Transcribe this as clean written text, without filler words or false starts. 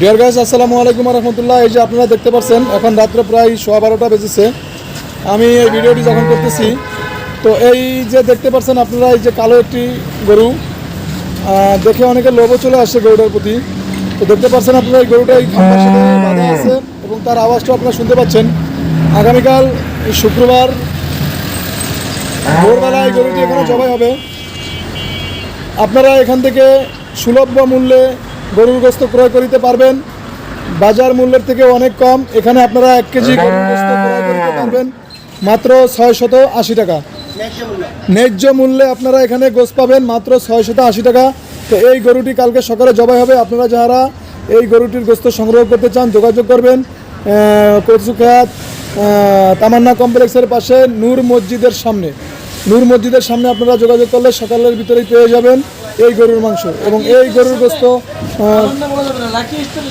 Deer guys, আসসালামু আলাইকুম রহমতুল্লাহ। এই যে আপনারা দেখতে পাচ্ছেন এখন রাত্রে প্রায় 12:15 বেজেছে। আমি এই ভিডিওটি যখন করতেছি তো এই যে দেখতে পাচ্ছেন আপনারা এই যে কালো একটি গরু দেখে অনেকে লোভও চলে আসছে গরুটার প্রতি। তো দেখতে পাচ্ছেন আপনারা এই গরুটা এই খাম্বার সাথে বাঁধা আছে এবং তার আওয়াজটা আপনারা শুনতে পাচ্ছেন। আগামীকাল শুক্রবার ভোরবেলা এই গরুটি এখানে জবাই হবে। আপনারা এখান থেকে সুলভ মূল্যে গরুর গোস্ত ক্রয় করিতে পারবেন। বাজার মূল্যের থেকে অনেক কম। এখানে আপনারা 1 কেজি গরুর গোস্ত ক্রয় করিতে পারবেন মাত্র 680 টাকা। ন্যায্য মূল্যে আপনারা এখানে গোস্ত পাবেন মাত্র 680 টাকা। তো এই গরুটি কালকে সকালে জবাই হবে। আপনারা যারা এই গরুটির গোস্ত সংগ্রহ করতে চান যোগাযোগ করবেন কচুখাত তামান্না কমপ্লেক্সের পাশে নূর মসজিদের সামনে আপনারা যোগাযোগ করলে সকালের ভিতরেই পেয়ে যাবেন এই গরুর মাংস এবং এই গরুর গোস্ত।